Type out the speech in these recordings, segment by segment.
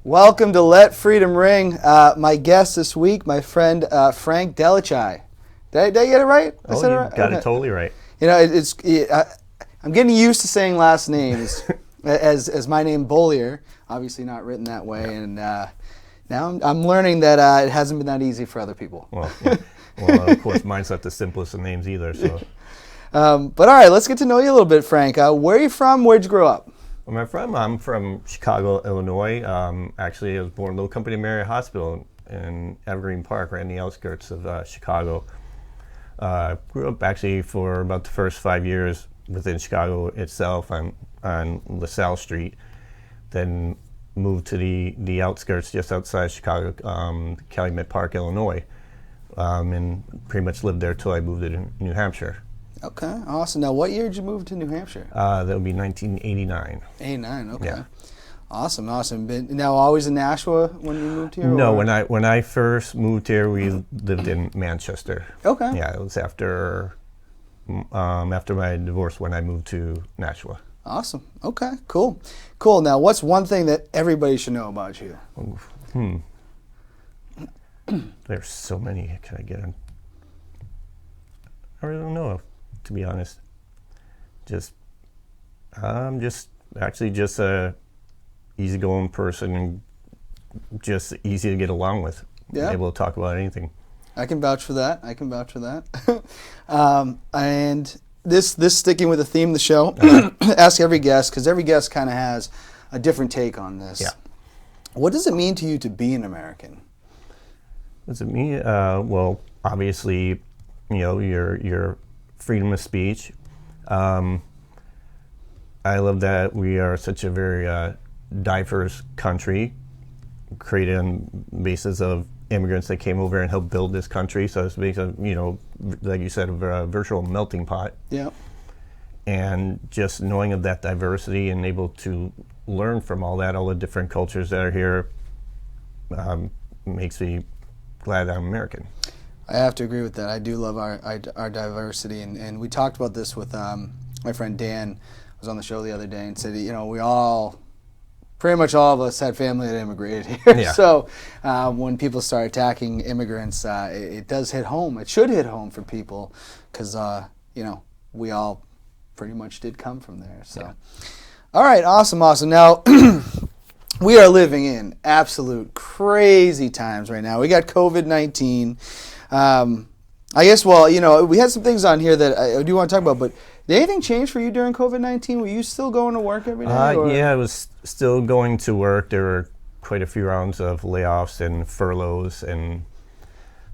Welcome to Let Freedom Ring. My guest this week, my friend Frank DelleChiaie. Did I get it right? You got it totally right. You know, I'm getting used to saying last names as my name Bollier. Obviously not written that way, and now I'm learning that it hasn't been that easy for other people. Well, of course, mine's not the simplest of names either. So, but all right, let's get to know you a little bit, Frank. Where are you from? Where'd you grow up? Where I'm from? I'm from Chicago, Illinois. Actually, I was born in Little Company Marriott Hospital in Evergreen Park, right in the outskirts of Chicago. Grew up actually for about the first 5 years within Chicago itself on LaSalle Street. Then moved to the outskirts just outside Chicago, Calumet Park, Illinois, and pretty much lived there till I moved to New Hampshire. Okay, awesome. Now, what year did you move to New Hampshire? That would be 1989. 89, okay. Yeah. Awesome. Now, always in Nashua when you moved here? No, or? when I first moved here, we lived in Manchester. Okay. Yeah, it was after my divorce when I moved to Nashua. Awesome. Okay, cool. Now, what's one thing that everybody should know about you? There's so many. Can I get in? I really don't know, to be honest. I'm just a easygoing person and just easy to get along with. Yeah. Able to talk about anything. I can vouch for that. And this sticking with the theme of the show, ask every guest, because every guest kind of has a different take on this. Yeah. What does it mean to you to be an American? What does it mean? Well, obviously, your freedom of speech. I love that we are such a very diverse country, created on the basis of immigrants that came over and helped build this country. So it's makes like you said, a virtual melting pot. Yeah. And just knowing of that diversity and able to learn from all the different cultures that are here, makes me glad that I'm American. I have to agree with that. I do love our diversity, and we talked about this with my friend Dan. Was on the show the other day and said, pretty much all of us had family that immigrated here. Yeah. So when people start attacking immigrants, it does hit home. It should hit home for people because, we all pretty much did come from there. So, yeah. All right, awesome. Now, we are living in absolute crazy times right now. We got COVID-19. I guess, we had some things on here that I do want to talk about, but did anything change for you during COVID-19? Were you still going to work every day? Yeah, I was still going to work. There were quite a few rounds of layoffs and furloughs, and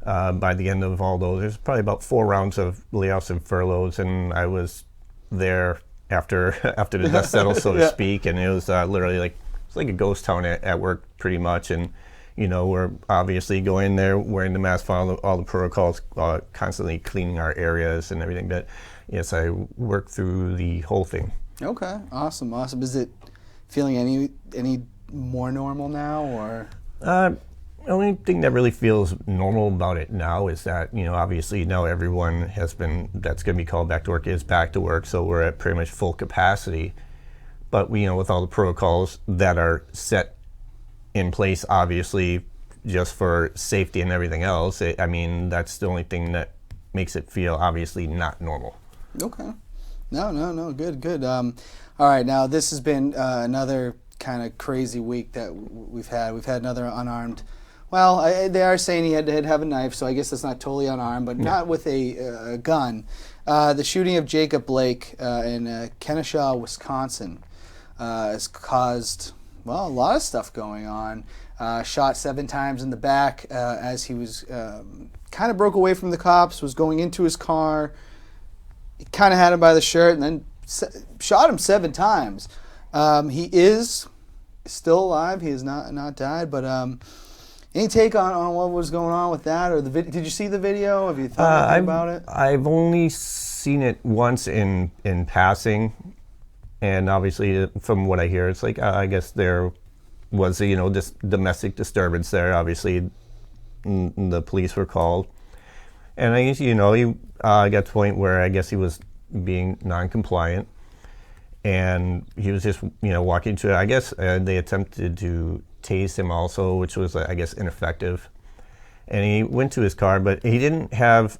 by the end of all those, there's probably about 4 rounds of layoffs and furloughs, and I was there after the dust settled, so to speak, and it was literally like a ghost town at work pretty much, and we're obviously going there wearing the mask, following all the protocols, constantly cleaning our areas and everything, but yes, I worked through the whole thing. Okay, awesome. Is it feeling any more normal now, or? The only thing that really feels normal about it now is that, obviously now everyone that's going to be called back to work is back to work, so we're at pretty much full capacity. But with all the protocols that are set in place, obviously, just for safety and everything else, that's the only thing that makes it feel obviously not normal. Okay. No. Good. All right. Now, this has been another kind of crazy week that we've had. We've had another unarmed. Well, they are saying he had to have a knife, so I guess that's not totally unarmed, but not with a gun. The shooting of Jacob Blake in Kenosha, Wisconsin, has caused, a lot of stuff going on. Shot 7 times in the back as he was kind of broke away from the cops, was going into his car. He kind of had him by the shirt and then shot him 7 times. He is still alive. He has not died. But any take on what was going on with that? Or did you see the video? Have you thought anything about it? I've only seen it once in passing. And obviously, from what I hear, it's like, I guess there was, this domestic disturbance there. Obviously, the police were called. And I guess, he got to the point where I guess he was being non-compliant. And he was just, walking to, I guess they attempted to tased him also, which was, I guess, ineffective. And he went to his car, but he didn't have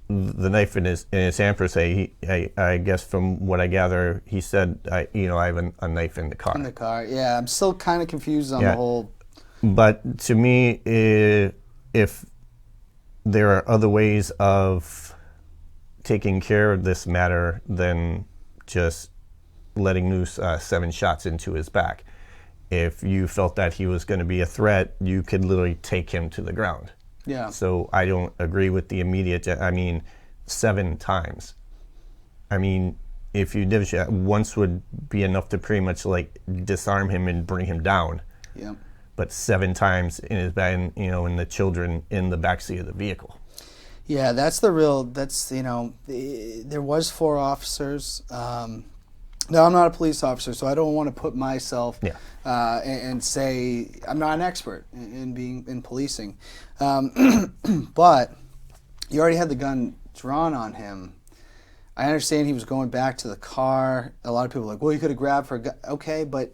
the knife in his hand per se. I guess from what I gather, he said, I have a knife in the car. In the car, yeah. I'm still kind of confused on the whole. But to me, if there are other ways of taking care of this matter than just letting loose 7 shots into his back. If you felt that he was going to be a threat, you could literally take him to the ground. Yeah. So I don't agree with the immediate. 7 times. If you did once would be enough to pretty much like disarm him and bring him down. Yeah. But 7 times in his back, and the children in the backseat of the vehicle. Yeah, there was 4 officers. Now, I'm not a police officer, so I don't want to put myself and say I'm not an expert in policing. But you already had the gun drawn on him. I understand he was going back to the car. A lot of people are like, well, you could have grabbed for a gun. Okay, but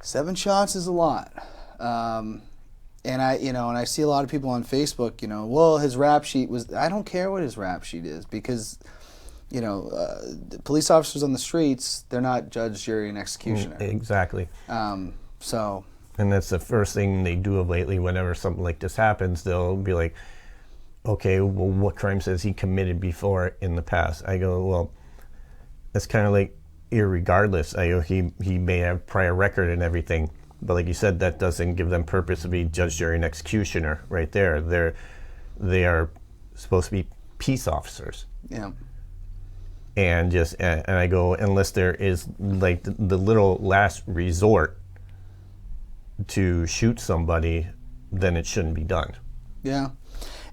7 shots is a lot. And I see a lot of people on Facebook, well, his rap sheet was, I don't care what his rap sheet is, because, the police officers on the streets, they're not judge, jury, and executioner. Exactly. So. And that's the first thing they do lately whenever something like this happens. They'll be like, okay, well, what crimes has he committed before in the past? I go, well, that's kind of like irregardless. He may have prior record and everything. But like you said, that doesn't give them purpose to be judge, jury, and executioner right there. They are supposed to be peace officers. Yeah. And I go, unless there is like the little last resort to shoot somebody, then it shouldn't be done. Yeah.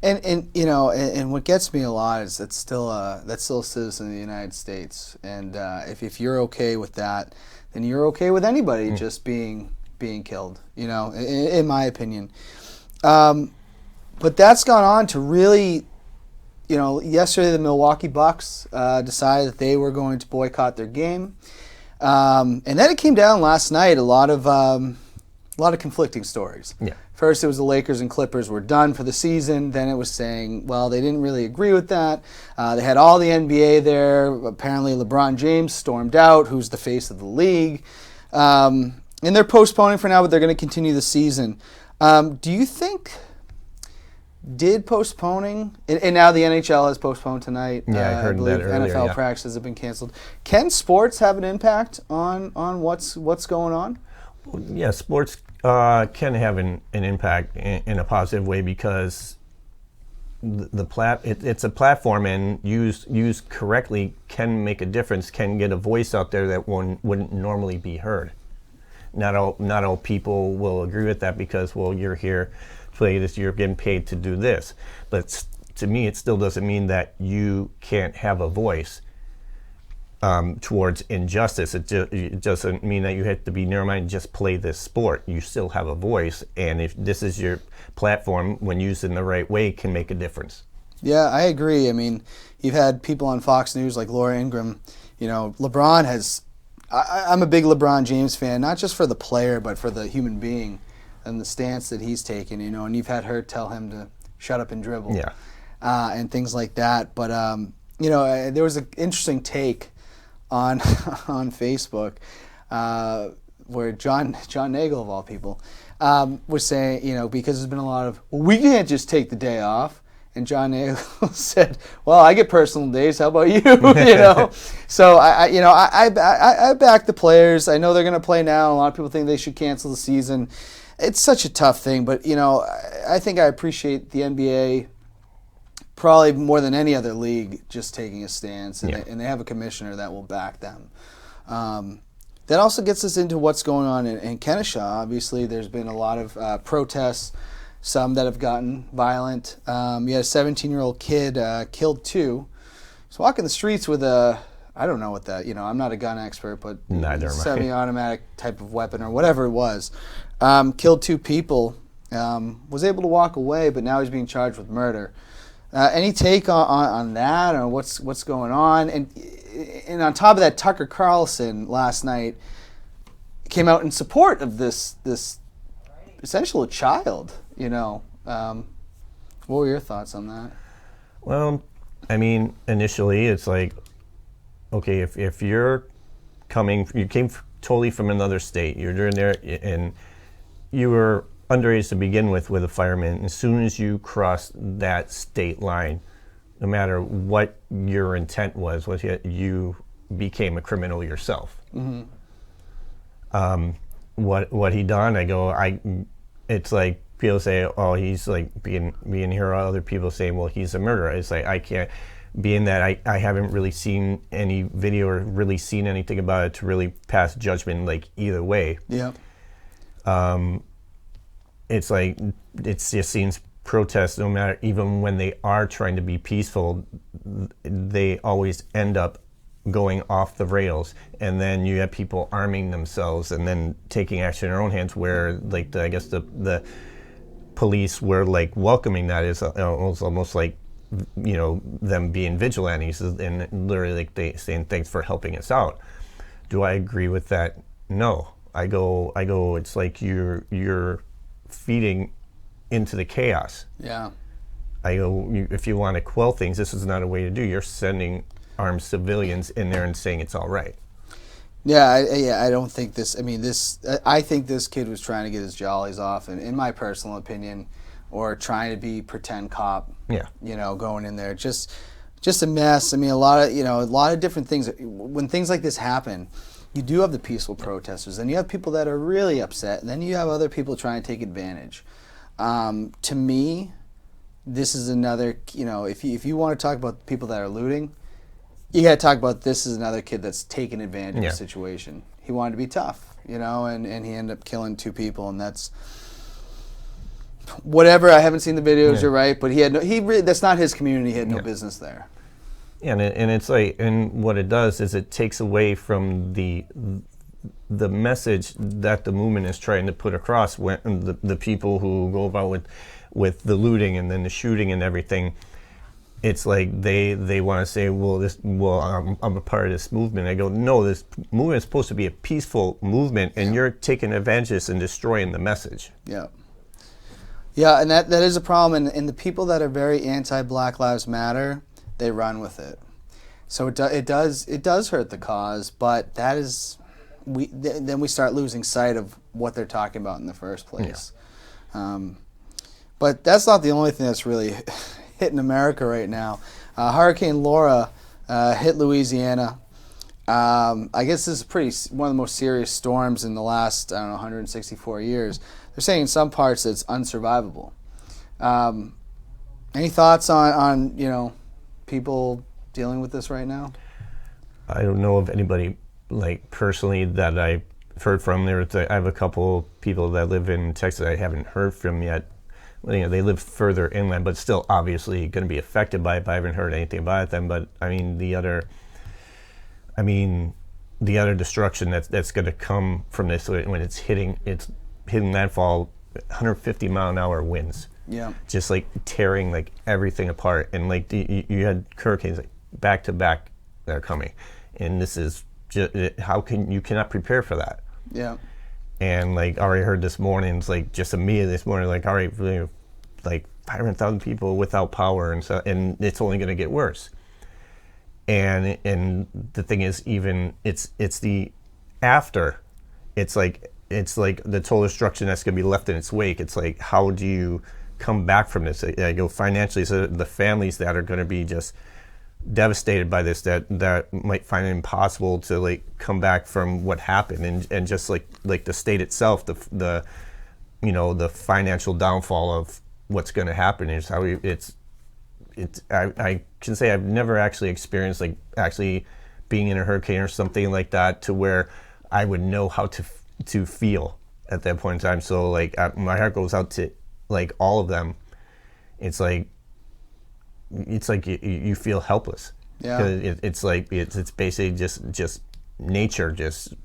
And what gets me a lot is that's still a citizen of the United States. And if you're okay with that, then you're okay with anybody just being killed, in my opinion. But that's gone on to really, yesterday the Milwaukee Bucks decided that they were going to boycott their game. And then it came down last night, a lot of conflicting stories. Yeah. First, it was the Lakers and Clippers were done for the season. Then it was saying, well, they didn't really agree with that. They had all the NBA there. Apparently, LeBron James stormed out, who's the face of the league. And they're postponing for now, but they're going to continue the season. Do you think, did postponing, and now the NHL has postponed tonight. Yeah, I heard that earlier. NFL practices have been canceled. Can sports have an impact on what's going on? Yeah, sports can have an impact in a positive way, because it's a platform, and used correctly can make a difference, can get a voice out there that one wouldn't normally be heard. Not all people will agree with that, because, well, you're here to play this, you're getting paid to do this. But to me, it still doesn't mean that you can't have a voice towards injustice. It doesn't mean that you have to be narrow-minded and just play this sport. You still have a voice, and if this is your platform, when used in the right way, can make a difference. Yeah, I agree. I mean, you've had people on Fox News like Laura Ingraham. LeBron has... I'm a big LeBron James fan, not just for the player, but for the human being and the stance that he's taken, and you've had her tell him to shut up and dribble. Yeah. And things like that. But, there was an interesting take on Facebook where John Nagel, of all people, was saying, because there's been a lot of, well, we can't just take the day off. And John Nagel said, well, I get personal days. How about you? So I back the players. I know they're going to play now. A lot of people think they should cancel the season. It's such a tough thing. But, I think I appreciate the NBA probably more than any other league just taking a stance. And they have a commissioner that will back them. That also gets us into what's going on in Kennesaw. Obviously, there's been a lot of protests, some that have gotten violent. You had a 17-year-old kid killed 2. He's walking the streets with I don't know what that, I'm not a gun expert, but semi-automatic type of weapon or whatever it was. Killed 2 people, was able to walk away, but now he's being charged with murder. Any take on that, or what's going on? And on top of that, Tucker Carlson last night came out in support of this essentially a child. What were your thoughts on that? Well, I mean, initially it's like, okay, if you came totally from another state, you're in there and you were underage to begin with a fireman. As soon as you crossed that state line, no matter what your intent was you became a criminal yourself. Mm-hmm. What he done? It's like people say, oh, he's like being here. Other people say, well, he's a murderer. It's like I can't. Being that I haven't really seen any video or really seen anything about it to really pass judgment like either way. Yeah. It's like it just seems protests, no matter even when they are trying to be peaceful, they always end up going off the rails, and then you have people arming themselves and then taking action in their own hands. Where like I guess the police were like welcoming that is almost like them being vigilantes and literally like they saying thanks for helping us out. Do I agree with that? No. I go. It's like you're feeding into the chaos. Yeah. I go. If you want to quell things, this is not a way to do. You're sending armed civilians in there and saying it's all right. Yeah. I don't think this. I mean, I think this kid was trying to get his jollies off, and in my personal opinion, or trying to be pretend cop. Yeah. Going in there, just a mess. I mean, a lot of different things. When things like this happen, you do have the peaceful protesters, and you have people that are really upset, and then you have other people trying to take advantage. To me, this is another. If you want to talk about people that are looting, you got to talk about this is another kid that's taking advantage of the situation. He wanted to be tough, and he ended up killing 2 people, and that's. Whatever, I haven't seen the videos. You're right, but that's not his community. He had no business there. Yeah, and it's like, and what it does is it takes away from the message that the movement is trying to put across. When the people who go about with the looting and then the shooting and everything, it's like they want to say, I'm a part of this movement. I go, no, this movement is supposed to be a peaceful movement, and you're taking advantage of this and destroying the message. Yeah. Yeah, and that is a problem, and the people that are very anti-Black Lives Matter, they run with it. So it does hurt the cause, but then we start losing sight of what they're talking about in the first place. Yeah. But that's not the only thing that's really hitting America right now. Hurricane Laura hit Louisiana. I guess this is one of the most serious storms in the last 164 years. They're saying in some parts that it's unsurvivable. Any thoughts on people dealing with this right now? I don't know of anybody like personally that I've heard from. I have a couple people that live in Texas I haven't heard from yet. They live further inland, but still obviously going to be affected by it. But I haven't heard anything about them. But I mean the other destruction that's going to come from this when it's hitting landfall, 150 mile an hour winds. Yeah. Just like tearing like everything apart, and like you had hurricanes like back to back that are coming, and this is just you cannot prepare for that. Yeah. And like I already heard this morning, it's like just immediately this morning, like already like 500,000 people without power, and so and it's only going to get worse. And the thing is, even it's the after, it's like the total destruction that's going to be left in its wake. It's like, how do you come back from this? I go financially, so the families that are going to be just devastated by this, that might find it impossible to like come back from what happened, and just like the state itself, the financial downfall of what's going to happen is how I can say I've never actually experienced like actually being in a hurricane or something like that to where I would know how to feel at that point in time. So like my heart goes out to like all of them. It's like you feel helpless. Yeah. 'Cause it's like it's basically just nature just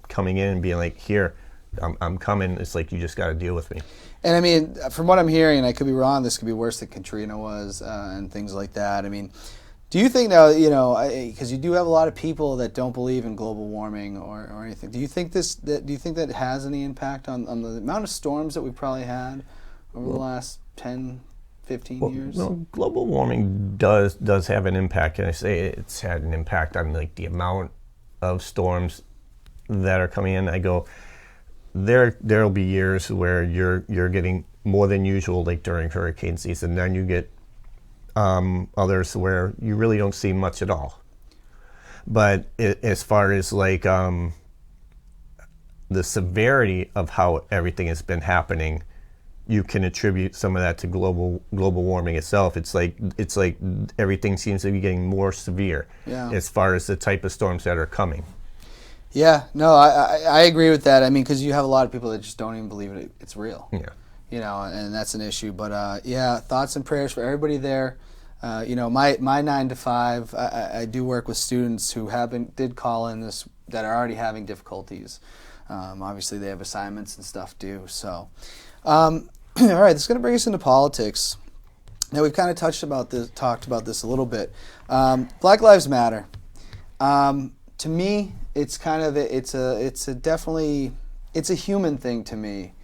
coming in and being like, here, I'm coming. It's like you just got to deal with me. And I mean, from what I'm hearing, I could be wrong, this could be worse than Katrina was and things like that. I mean, Do you think now, because you do have a lot of people that don't believe in global warming or anything. Do you think that has any impact on the amount of storms that we've probably had over the last 10, 15 years? Well, global warming does have an impact, and I say it's had an impact on like the amount of storms that are coming in. I go, there'll be years where you're getting more than usual, like during hurricane season. Then you get others where you really don't see much at all. But as far as like the severity of how everything has been happening, you can attribute some of that to global warming itself. It's like everything seems to be getting more severe as far as the type of storms that are coming. Yeah, no, I agree with that. I mean, because you have a lot of people that just don't even believe it's real. Yeah. And that's an issue. But thoughts and prayers for everybody there. My 9 to 5, I do work with students who did call in that are already having difficulties. Obviously, they have assignments and stuff due. So, all right, this is going to bring us into politics. Now we've kind of talked about this a little bit. Black Lives Matter. To me, it's kind of it's a human thing to me.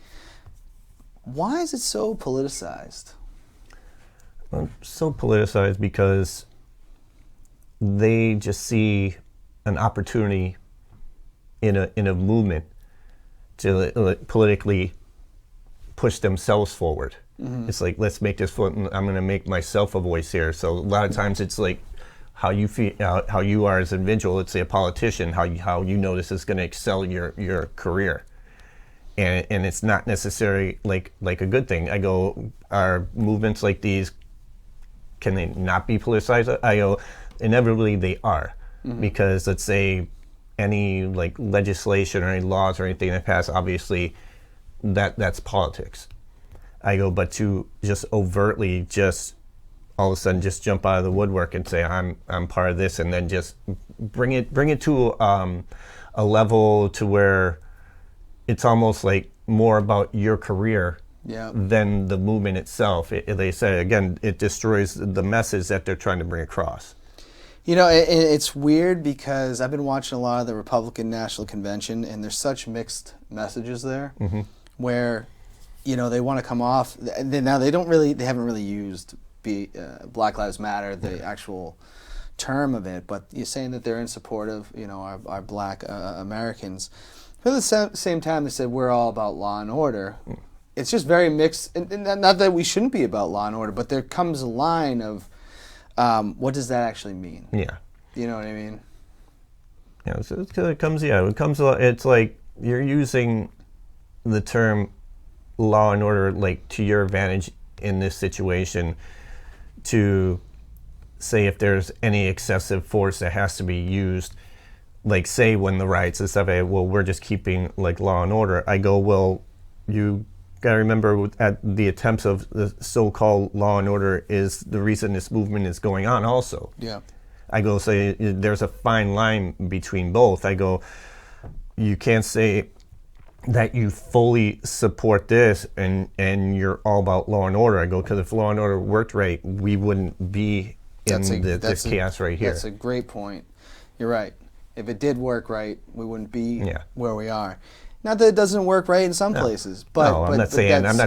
Why is it so politicized? Well, so politicized because they just see an opportunity in a movement to politically push themselves forward. Mm-hmm. It's like, let's make this foot, and I'm going to make myself a voice here. So a lot of times it's like how you feel, how you are as an individual. Let's say a politician, how you know this is going to excel your career. And it's not necessarily like a good thing. I go, are movements like these, can they not be politicized? I go, inevitably they are. Mm-hmm. Because let's say any like legislation or any laws or anything that pass, obviously that's politics. I go, but to just overtly just all of a sudden just jump out of the woodwork and say I'm part of this, and then just bring it to a level to where it's almost like more about your career than the movement itself. They say, again, it destroys the message that they're trying to bring across. It's weird because I've been watching a lot of the Republican National Convention, and there's such mixed messages there, mm-hmm. where, they want to come off. Now they haven't really used Black Lives Matter, the actual term of it, but you're saying that they're in support of, our black Americans. But at the same time, they said we're all about law and order. Mm. It's just very mixed. And not that we shouldn't be about law and order, but there comes a line of what does that actually mean? Yeah. You know what I mean? Yeah, so it comes. It's like you're using the term law and order like to your advantage in this situation to say if there's any excessive force that has to be used. Like, say, when the riots and stuff, we're just keeping, like, law and order. I go, well, you got to remember at the attempts of the so-called law and order is the reason this movement is going on also. Yeah. I go, say, there's a fine line between both. I go, you can't say that you fully support this and you're all about law and order. I go, because if law and order worked right, we wouldn't be in this chaos right here. That's a great point. You're right. If it did work right, we wouldn't be where we are. Not that it doesn't work right in some places, but I'm not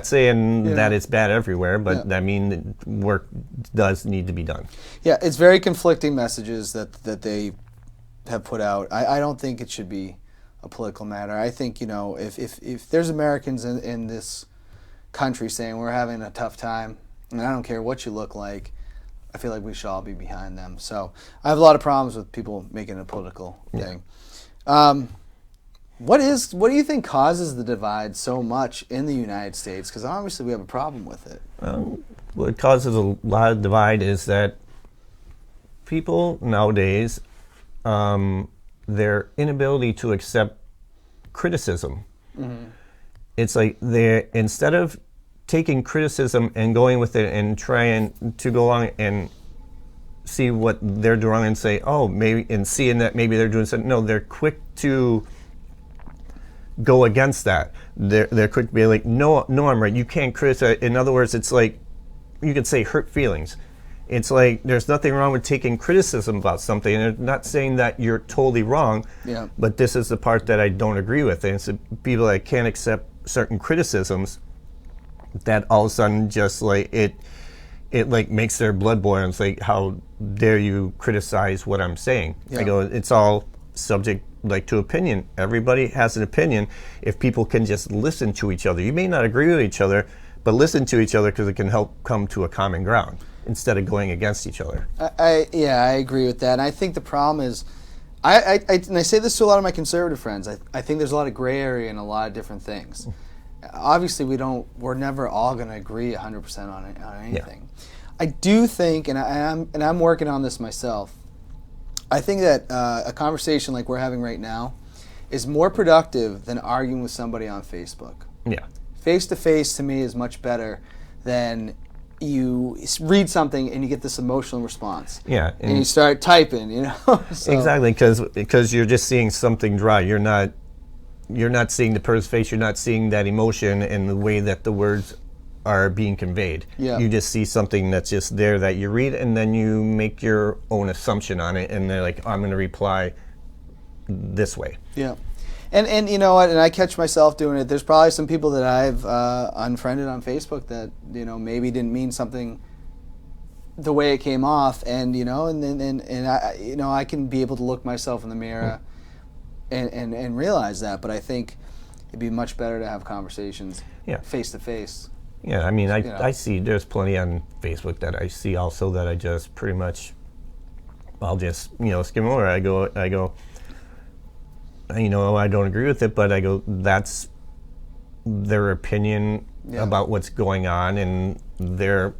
saying that it's bad everywhere, but I mean, work does need to be done. Yeah, it's very conflicting messages that they have put out. I don't think it should be a political matter. I think if there's Americans in this country saying we're having a tough time, and I don't care what you look like, I feel like we should all be behind them. So I have a lot of problems with people making it a political thing. What do you think causes the divide so much in the United States? Because obviously we have a problem with it. What causes a lot of divide is that people nowadays, their inability to accept criticism. Mm-hmm. It's like instead of taking criticism and going with it and trying to go along and see what they're doing and say, oh, maybe, and seeing that maybe they're doing something. No, they're quick to go against that. They're quick to be like, no, I'm right. You can't criticize. In other words, it's like you could say hurt feelings. It's like there's nothing wrong with taking criticism about something, and I'm not saying that you're totally wrong, but this is the part that I don't agree with. And it's the people that can't accept certain criticisms that all of a sudden just like it like makes their blood boil. And it's like, how dare you criticize what I'm saying? I go, it's all subject like to opinion. Everybody has an opinion. If people can just listen to each other, you may not agree with each other, but listen to each other because it can help come to a common ground instead of going against each other. I agree with that. And I think the problem is, and I say this to a lot of my conservative friends, I think there's a lot of gray area in a lot of different things. Obviously, we're never all going to agree 100% on anything. Yeah. I do think, and I'm working on this myself, I think that a conversation like we're having right now is more productive than arguing with somebody on Facebook. Yeah. Face-to-face, to me, is much better than you read something and you get this emotional response. Yeah. And you start typing, you know? So. Exactly, because you're just seeing something dry. You're not seeing the person's face. You're not seeing that emotion and the way that the words are being conveyed. Yeah. You just see something that's just there that you read, and then you make your own assumption on it, and they're like, I'm going to reply this way. Yeah. And you know what, and I catch myself doing it. There's probably some people that I've unfriended on Facebook that, you know, maybe didn't mean something the way it came off, and you know, and I, you know, I can be able to look myself in the mirror and realize that. But I think it'd be much better to have conversations face to face. Yeah, I mean, I see there's plenty on Facebook that I see also that I just pretty much, I'll just, you know, skim over. I go, you know, I don't agree with it, but I go, that's their opinion about what's going on, and they're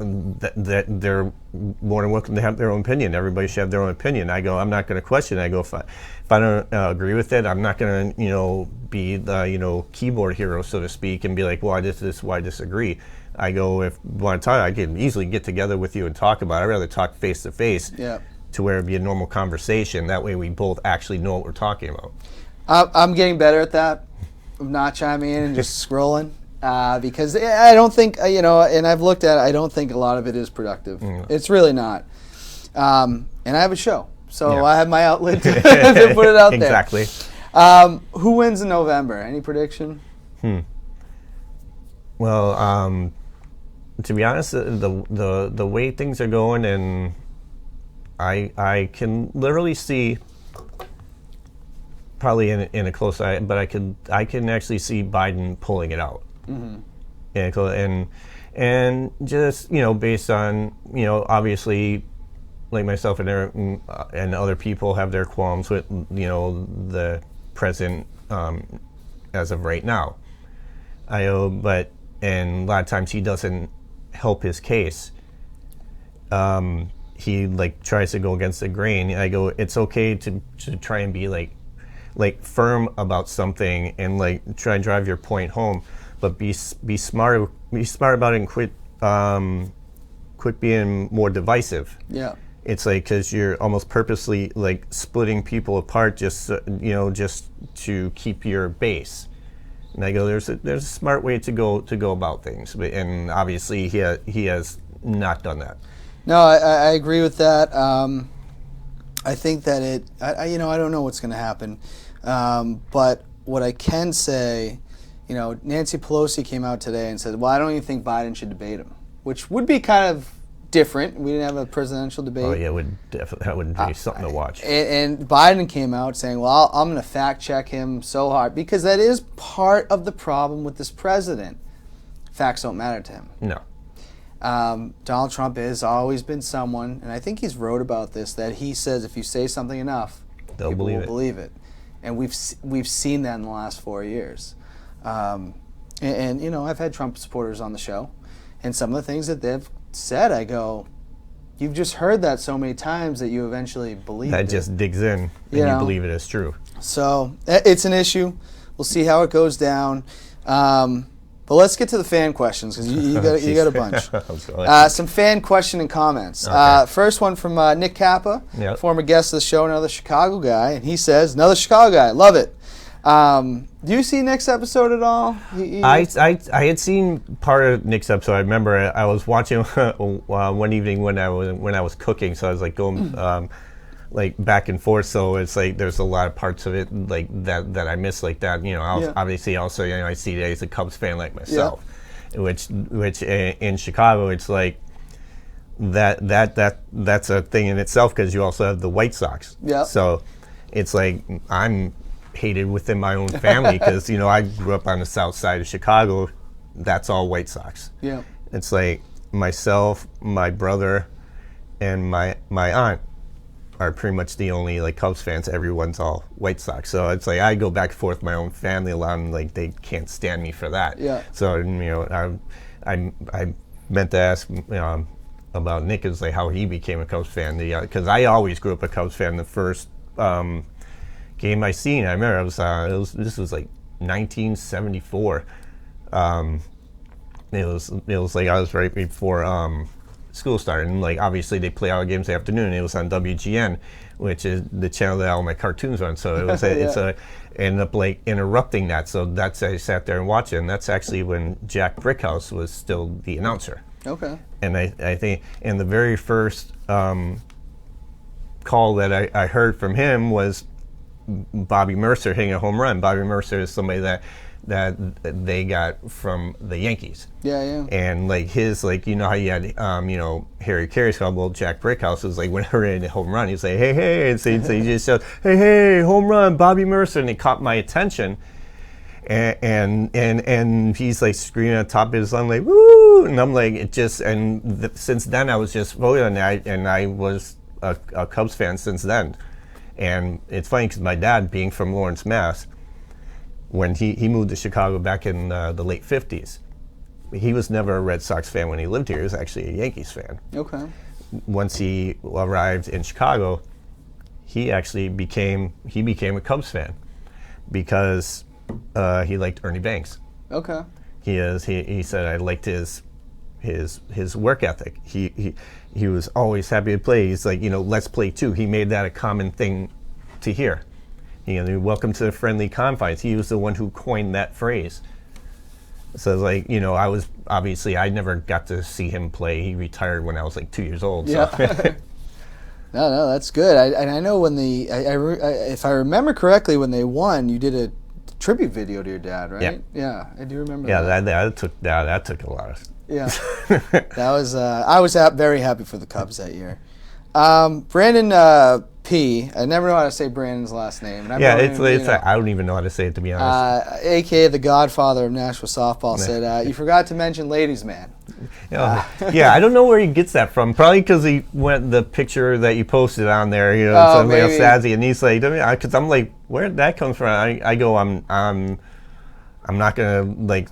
more than welcome to have their own opinion. Everybody should have their own opinion. I go, I'm not going to question it. I go, if I don't agree with it, I'm not going to, you know, be the, you know, keyboard hero, so to speak, and be like, well, why disagree. I go, if you want to talk, I can easily get together with you and talk about it. I'd rather talk face to face. Yeah. To where it'd be a normal conversation. That way we both actually know what we're talking about. I'm getting better at that, of not chiming in and just scrolling, because I don't think, you know, and I've looked at it, I don't think a lot of it is productive. It's really not. And I have a show, so I have my outlet to put it out there. Exactly. Who wins in November? Any prediction? Well, to be honest, the way things are going, and I can literally see, probably in a close eye, but I can actually see Biden pulling it out. And just, you know, based on, you know, obviously, like myself and other people have their qualms with, you know, the president as of right now. But a lot of times he doesn't help his case. He like tries to go against the grain. I go, it's okay to try and be like firm about something and like try and drive your point home, but be smart about it and quit being more divisive. Yeah. It's like, because you're almost purposely like splitting people apart just you know, just to keep your base. And I go, there's a smart way to go about things, and obviously he has not done that. No, I agree with that. I think that you know, I don't know what's going to happen, but what I can say, you know, Nancy Pelosi came out today and said, well, I don't even think Biden should debate him, which would be kind of different. We didn't have a presidential debate. Oh yeah, that would be something to watch. And Biden came out saying, well, I'm going to fact check him so hard, because that is part of the problem with this president. Facts don't matter to him. No. Donald Trump has always been someone, and I think he's wrote about this, that he says if you say something enough, people will believe it. And we've seen that in the last 4 years. And you know, I've had Trump supporters on the show, and some of the things that they've said, I go, you've just heard that so many times that you eventually believe it. That just digs in, and you believe it is true. So it's an issue. We'll see how it goes down. But let's get to the fan questions, because you got a bunch. Some fan question and comments. Okay. First one from Nick Kappa, former guest of the show, another Chicago guy, and he says, another Chicago guy, love it. Do you see Nick's episode at all? I had seen part of Nick's episode. I remember I was watching one evening when I was cooking, so I was like going like back and forth. So it's like there's a lot of parts of it like that I miss like that. Obviously also I see that he's a Cubs fan like myself, which in Chicago it's like that's a thing in itself because you also have the White Sox. Yeah. So it's like I'm hated within my own family because I grew up on the south side of Chicago. That's all White Sox. Yeah. It's like myself, my brother, and my aunt are pretty much the only like Cubs fans. Everyone's all White Sox. So it's like I go back and forth with my own family a lot, and like they can't stand me for that. Yeah. So I meant to ask about Nick is like how he became a Cubs fan because I always grew up a Cubs fan. The first game I seen, I remember this was like 1974. It was like I was right before school started, and like obviously they play all games the afternoon. It was on WGN, which is the channel that all my cartoons are on. So it was ended up like interrupting that. So I sat there and watched it, and that's actually when Jack Brickhouse was still the announcer. Okay. And I think in the very first call that I heard from him was Bobby Mercer hitting a home run. Bobby Mercer is somebody that they got from the Yankees. Yeah. And like his how you had Harry Carey's call. Well, Jack Brickhouse was like whenever he hit a home run, he'd say hey, and so he just said hey home run Bobby Mercer, and it caught my attention. And he's like screaming at the top of his lungs like woo, and I'm like since then I was just voted on that, and I was a Cubs fan since then. And it's funny because my dad, being from Lawrence, Mass, when he moved to Chicago back in the late 50s, he was never a Red Sox fan when he lived here. He was actually a Yankees fan. Okay. Once he arrived in Chicago, he actually became a Cubs fan because he liked Ernie Banks. Okay. He said I liked his work ethic. He was always happy to play. He's like, let's play too. He made that a common thing to hear. Welcome to the friendly confines. He was the one who coined that phrase. So it's like, I never got to see him play. He retired when I was like 2 years old. Yeah. So. No, that's good. I know when if I remember correctly, when they won, you did a tribute video to your dad, right? Yeah, I do remember that. Yeah, that took a lot of. Yeah, that was. I was very happy for the Cubs that year. Brandon P. I never know how to say Brandon's last name. And I don't even know how to say it, to be honest. AKA the Godfather of Nashville softball said you forgot to mention Ladies Man. Yeah, I don't know where he gets that from. Probably because he went the picture that you posted on there. Somebody else Sazzy, and he's like, because I'm like, where did that come from? I go, I'm not gonna like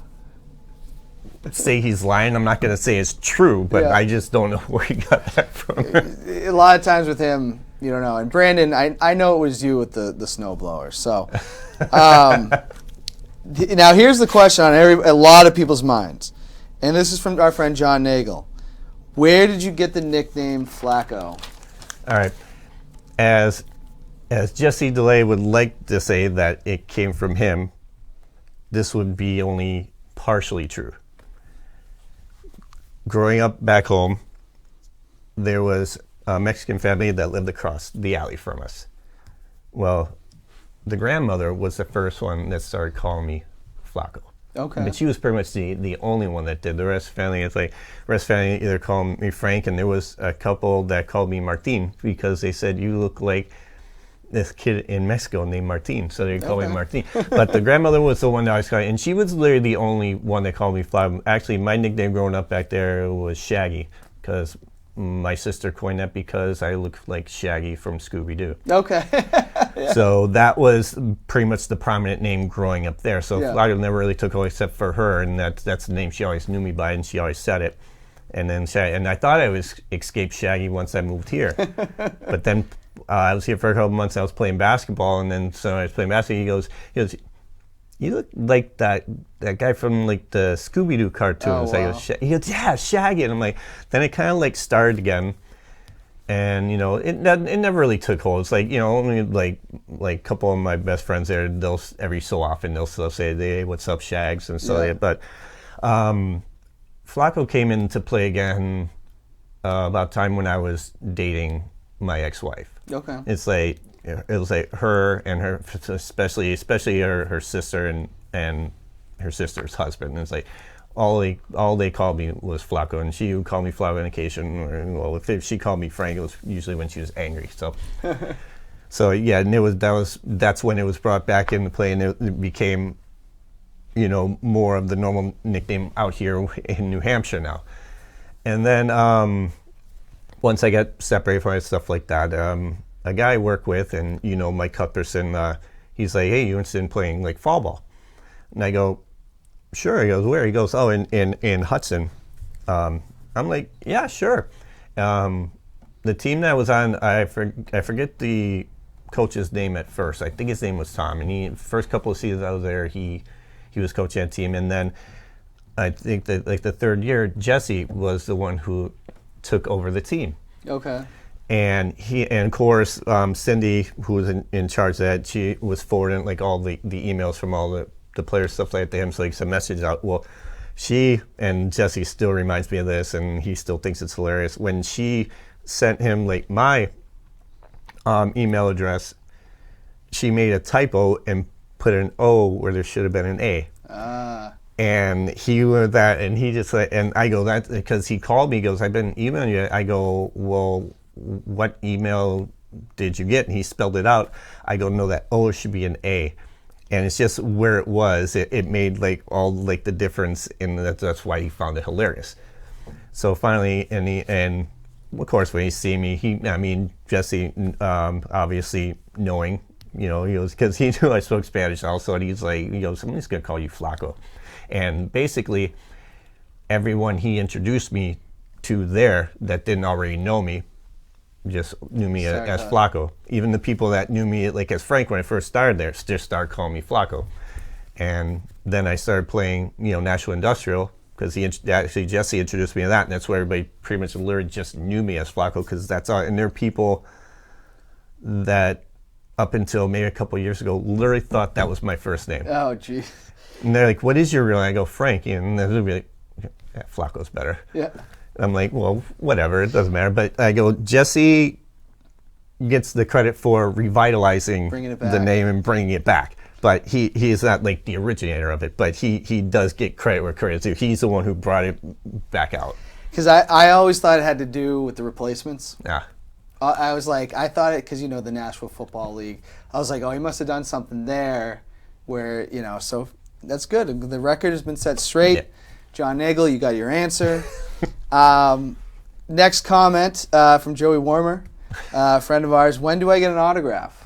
say he's lying. I'm not gonna say it's true, but I just don't know where he got that from. A lot of times with him, you don't know. And Brandon, I know it was you with the snowblower. So now here's the question on a lot of people's minds, and this is from our friend John Nagel. Where did you get the nickname Flacco? All right, as Jesse DelleChiaie would like to say that it came from him, this would be only partially true. Growing up back home, there was a Mexican family that lived across the alley from us. Well, the grandmother was the first one that started calling me Flacco. Okay. But she was pretty much the only one that did. The rest of the family either called me Frank, and there was a couple that called me Martin because they said, you look like this kid in Mexico named Martin, so they called me Martin. But the grandmother was the one that I was calling, and she was literally the only one that called me Flacco. Actually, my nickname growing up back there was Shaggy, because my sister coined that because I look like Shaggy from Scooby-Doo. Okay. So that was pretty much the prominent name growing up there. So Flacco never really took away except for her, and that's the name she always knew me by, and she always said it. And then I thought I was escaped Shaggy once I moved here. But then I was here for a couple months. I was playing basketball, and then so I was playing basketball. He goes, you look like that guy from like the Scooby-Doo cartoons. Oh, wow. He goes, yeah, Shaggy. And I'm like, then it kind of like started again. And it never really took hold. It's like only like a couple of my best friends there. They'll every so often they'll still say, "Hey, what's up, Shags?" and so. Yeah. But Flacco came into play again about time when I was dating my ex-wife. Okay. It's like it was like her and her, especially her sister and her sister's husband. And it's like all they called me was Flacco, and she would call me Flacco on occasion. Or, if she called me Frank, it was usually when she was angry. So, yeah, and that's when it was brought back into play, and it became, more of the normal nickname out here in New Hampshire now. And then once I got separated from it, stuff like that, a guy I work with, and Mike Cutler, he's like, "Hey, you interested in playing like fall ball?" And I go, "Sure." He goes, "Where?" He goes, "Oh, in Hudson." I'm like, "Yeah, sure." The team that I was on, I forget the coach's name at first. I think his name was Tom, and first couple of seasons I was there, he was coaching that team, and then I think that like the third year, Jesse was the one who took over the team. Okay. And of course, Cindy, who was in charge of that, she was forwarding like all the emails from all the players, stuff like that to him, so like some message out. Well, she and Jesse still reminds me of this, and he still thinks it's hilarious. When she sent him like my email address, she made a typo and put an O where there should have been an A. And he was that, and he just like, and I go, that because he called me, he goes, "I've been emailing you." I go, "Well, what email did you get?" And he spelled it out. I go, "No, that O should be an A." And it's just where it was. It made like all like the difference, and that's why he found it hilarious. So finally, and of course when he see me, Jesse, obviously knowing, he goes, because he knew I spoke Spanish also, and he goes, "Somebody's gonna call you Flacco." And basically, everyone he introduced me to there that didn't already know me just knew me as Flacco. Even the people that knew me like as Frank when I first started there just started calling me Flacco. And then I started playing, National Industrial, because Jesse introduced me to that, and that's where everybody pretty much literally just knew me as Flacco, because that's all. And there are people that up until maybe a couple of years ago literally thought that was my first name. Oh, geez. And they're like, "What is your real name?" I go, "Frank." And they'll be like, "Yeah, Flacco's better." Yeah. I'm like, "Well, whatever, it doesn't matter." But I go, Jesse gets the credit for revitalizing the name and bringing it back. But he is not like the originator of it, but he does get credit where credit's due. He's the one who brought it back out. Because I always thought it had to do with the replacements. Yeah. I was like, I thought it, because the Nashville Football League, I was like, oh, he must have done something there where, so that's good. The record has been set straight. Yeah. John Nagel, you got your answer. Next comment from Joey Warmer, a friend of ours. When do I get an autograph?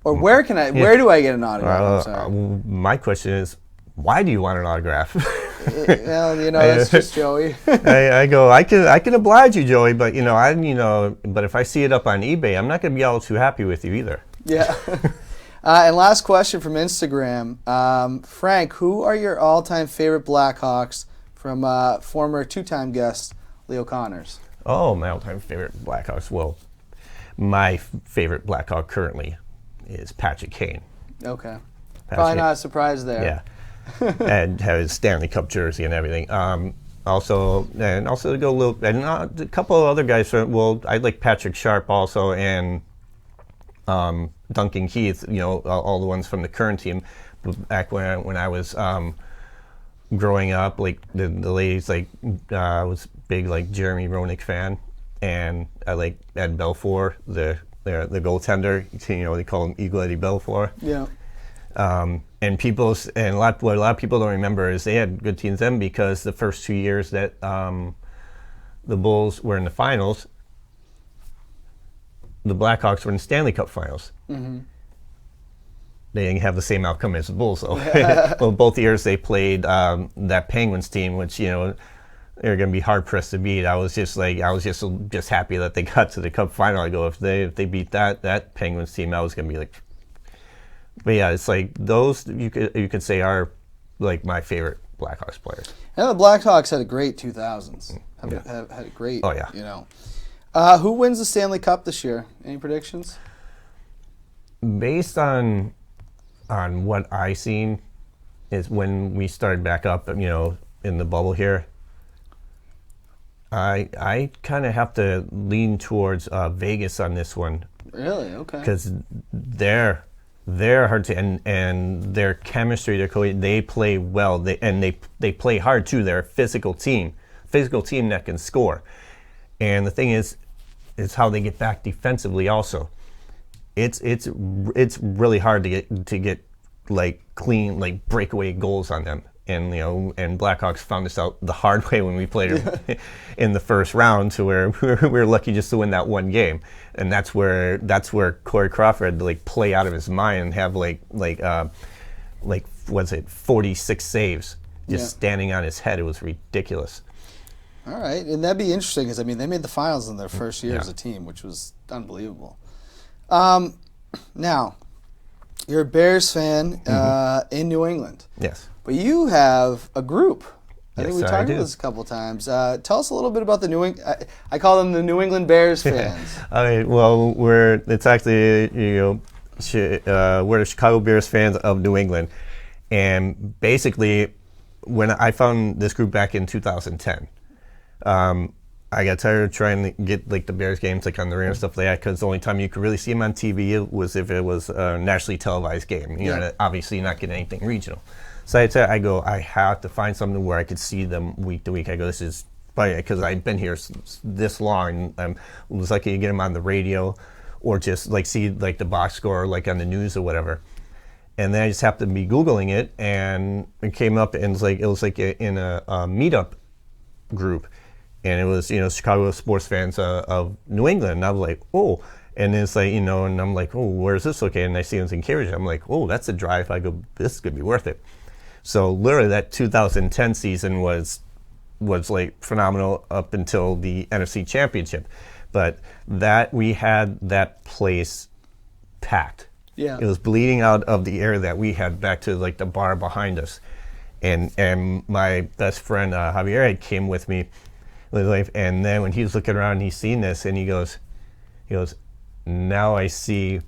Or where do I get an autograph? I'm sorry. My question is, why do you want an autograph? Well, that's just Joey. I go, I can oblige you, Joey, but but if I see it up on eBay, I'm not going to be all too happy with you either. Yeah. And last question from Instagram. Frank, who are your all-time favorite Blackhawks from former two-time guest Leo Connors? Oh, my all-time favorite Blackhawks. Well, my favorite Blackhawk currently is Patrick Kane. Okay. Probably not a surprise there. Yeah. And have his Stanley Cup jersey and everything. Also to go a little, and a couple of other guys. I like Patrick Sharp also, and Duncan Keith. All the ones from the current team. Back when I was growing up, like the ladies, like I was big like Jeremy Roenick fan, and I like Ed Belfour, the goaltender. They call him Eagle Eddie Belfour. Yeah. And what a lot of people don't remember is they had good teams then, because the first 2 years that the Bulls were in the finals, the Blackhawks were in the Stanley Cup finals. Mm-hmm. They didn't have the same outcome as the Bulls, though. Well, both years they played that Penguins team, which they're going to be hard pressed to beat. I was just happy that they got to the Cup final. I go, if they beat that Penguins team, I was going to be like. But yeah, it's like those you could say are like my favorite Blackhawks players. And the Blackhawks had a great 2000s. Had a great. Oh yeah. Who wins the Stanley Cup this year? Any predictions? Based on what I seen is when we started back up, in the bubble here, I kind of have to lean towards Vegas on this one. Really? Okay. Because they're hard to and their chemistry, they play well. They play hard too. They're a physical team that can score. And the thing is how they get back defensively. Also, it's really hard to get like clean like breakaway goals on them. And and Blackhawks found this out the hard way when we played them in the first round, to where we were lucky just to win that one game. And that's where Corey Crawford had to like play out of his mind and have like was it 46 saves just standing on his head. It was ridiculous. All right, and that'd be interesting because they made the finals in their first year as a team, which was unbelievable. Now, you're a Bears fan in New England. Yes. But you have a group. I think we Yes, I talked do. about this a couple times. Tell us a little bit about the New England. I call them the New England Bears fans. Well, we're the Chicago Bears fans of New England, and basically, when I found this group back in 2010, I got tired of trying to get like the Bears games like on the radio and stuff like that, because the only time you could really see them on TV was if it was a nationally televised game. Obviously you're not getting anything regional. So I go, I have to find something where I could see them week to week. I go, this is probably because I've been here this long. I was lucky to get them on the radio, or just like see like the box score like on the news or whatever. And then I just happened to be Googling it, and it came up, and it was like in a meetup group. And it was, Chicago sports fans of New England. And I was like, oh. And it's like, and I'm like, oh, where's this located? And I see it was in Cambridge. I'm like, oh, that's a drive. I go, this is going to be worth it. So literally that 2010 season was like phenomenal up until the NFC Championship. But we had that place packed. Yeah. It was bleeding out of the air that we had back to like the bar behind us. And my best friend, Javier, came with me. And then when he was looking around, he's seen this, and he goes, now I see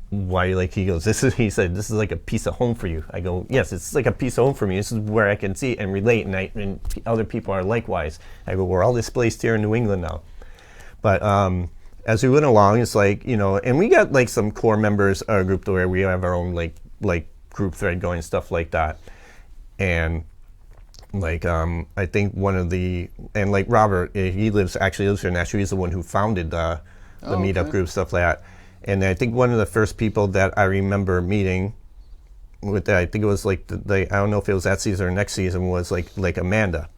why, he said, this is like a piece of home for you. I go, yes, it's like a piece of home for me. This is where I can see and relate, and other people are likewise. I go, we're all displaced here in New England now. But as we went along, it's like, and we got like some core members of our group to where we have our own like group thread going, stuff like that. And I think one of and like Robert, he lives here now. He's the one who founded the meetup group, stuff like that. And I think one of the first people that I remember meeting with that, I think it was like I don't know if it was that season or next season, was like Amanda.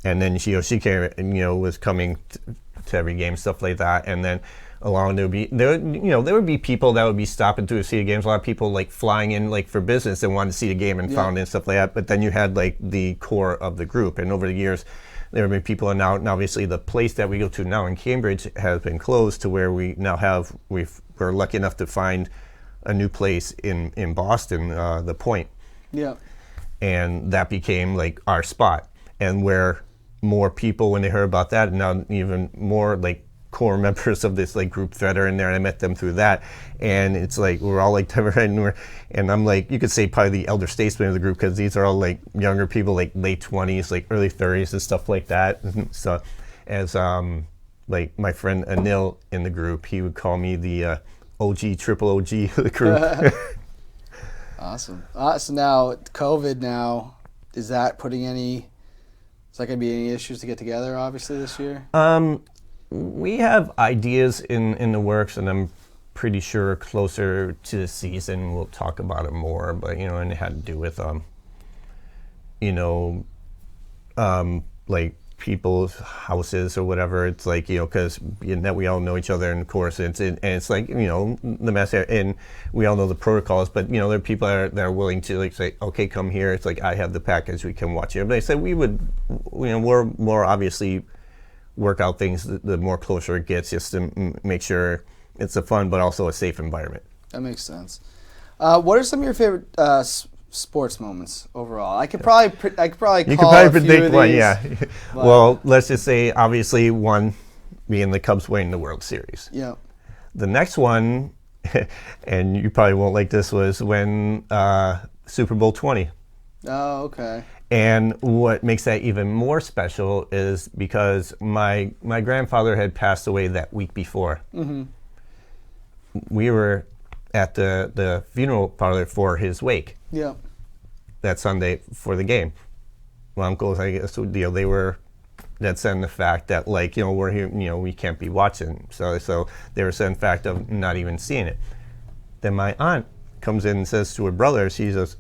And then she came and was coming to every game, stuff like that. And then along there would be people that would be stopping to see the games. A lot of people like flying in like for business and wanted to see the game and found it and stuff like that. But then you had like the core of the group, and over the years there have been people, and obviously the place that we go to now in Cambridge has been closed, to where we now we're lucky enough to find a new place in Boston, the Point. Yeah. And that became like our spot, and where more people, when they heard about that, and now even more like core members of this like group thread are in there, and I met them through that. And it's like we're all like and I'm like, you could say probably the elder statesman of the group, because these are all like younger people, like late 20s, like early 30s and stuff like that. So as like my friend Anil in the group, he would call me the triple OG of the group. Awesome. So now COVID now, is that going to be any issues to get together obviously this year? We have ideas in the works, and I'm pretty sure closer to the season we'll talk about it more. But and it had to do with like people's houses or whatever. It's like because that we all know each other, and of course it's like the mess, and we all know the protocols. But there are people that are willing to like say, okay, come here. It's like I have the package, we can watch it. But they said we would, we're more obviously work out things the more closer it gets, just to make sure it's a fun but also a safe environment. That makes sense. What are some of your favorite sports moments overall? I could probably call a few predict of one, these, yeah. Well, let's just say obviously one being the Cubs winning the World Series. Yeah. The next one, and you probably won't like this, was when Super Bowl 20. Oh, okay. And what makes that even more special is because my grandfather had passed away that week before. Mm-hmm. We were at the funeral parlor for his wake. Yeah. That Sunday for the game. My uncles, I guess, they were dead set in the fact that, like, we're here, we can't be watching. So they were set in fact of not even seeing it. Then my aunt comes in and says to her brother, she goes,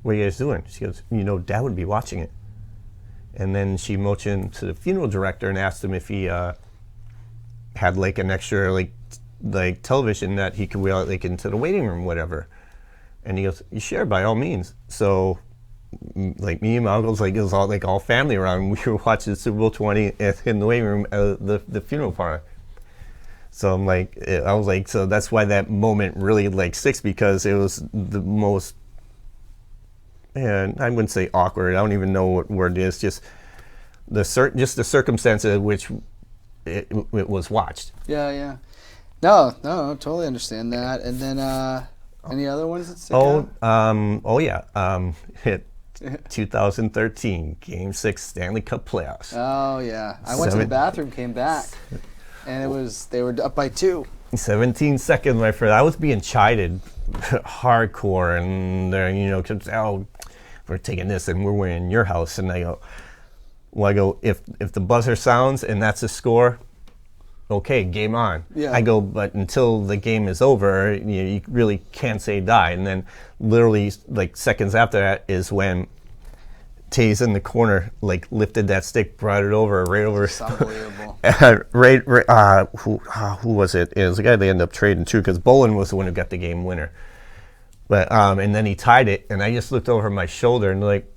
"What are you guys doing?" She goes, "Dad would be watching it." And then she motioned to the funeral director and asked him if he had like an extra like television that he could wheel out like into the waiting room, whatever. And he goes, "Sure, by all means." So like me and my uncles, like it was all family around. We were watching Super Bowl 20 in the waiting room at the funeral parlor. So I was like, so that's why that moment really like sticks, because it was the most, and I wouldn't say awkward, I don't even know what word it is, just the circumstances in which it was watched. Yeah. No, totally understand that. And then any other ones that stick out? 2013 Game 6 Stanley Cup Playoffs. Oh yeah, I went to the bathroom, came back, and they were up by 2. 17 seconds, my friend. I was being chided hardcore, and they're we're taking this and we're winning your house, and I go, if the buzzer sounds and that's the score, okay, game on. Yeah. I go, but until the game is over, you really can't say die. And then literally like seconds after that is when Taze in the corner like lifted that stick, brought it over right over. It's unbelievable. Who was it? It was the guy they ended up trading to, because Bolin was the one who got the game winner. But and then he tied it, and I just looked over my shoulder and like,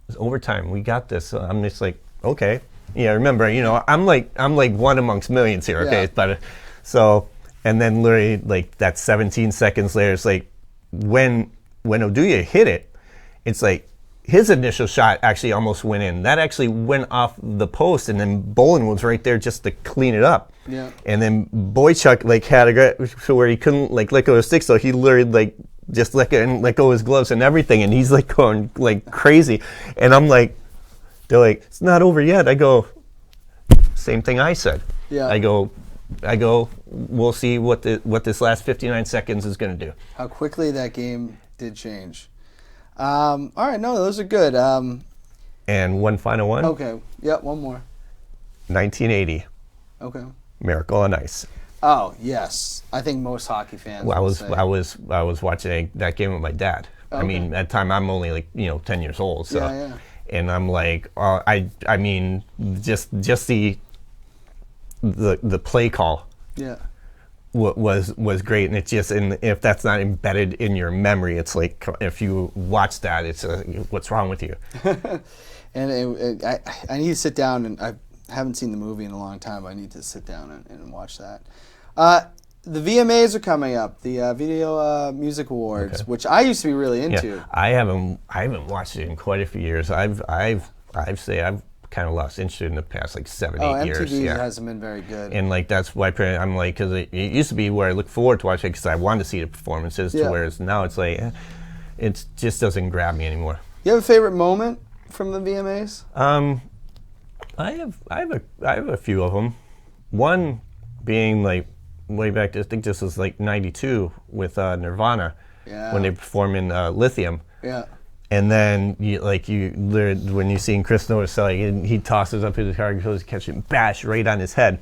it's overtime. We got this. So I'm just like, okay. Yeah, remember, I'm like one amongst millions here, okay? Yeah. But so, and then literally like that 17 seconds later, it's like when Oduya hit it, it's like his initial shot actually almost went in. That actually went off the post, and then Bolin was right there just to clean it up. Yeah. And then Boychuk like had to where he couldn't like let go of the stick, so he literally like just let go of his gloves and everything, and he's like going like crazy, and I'm like. They're like, "It's not over yet." I go, same thing I said. Yeah. I go, we'll see what this last 59 seconds is going to do. How quickly that game did change. All right, no, those are good. And one final one. Okay, yep, one more. 1980. Okay. Miracle on Ice. Oh yes, I think most hockey fans. Well, I was watching that game with my dad. Okay. I mean, at the time I'm only like 10 years old. So. Yeah. And I'm like, I mean, just the play call, was great, and it's just, and if that's not embedded in your memory, it's like if you watch that, it's what's wrong with you? And I need to sit down, and I haven't seen the movie in a long time. I need to sit down and watch that. The VMAs are coming up, the Video Music Awards, which I used to be really into. Yeah, I haven't watched it in quite a few years. I've kind of lost interest in the past like 7-8 years. MTV hasn't been very good. And like that's why I'm like, because it used to be where I look forward to watching it because I wanted to see the performances. To whereas now it's like it just doesn't grab me anymore. You have a favorite moment from the VMAs? I have a few of them. One being like. Way back, I think this was like '92 with Nirvana, when they perform in Lithium. Yeah. And then when you see Chris Novoselic, he tosses up his car, goes to catch it, bash right on his head,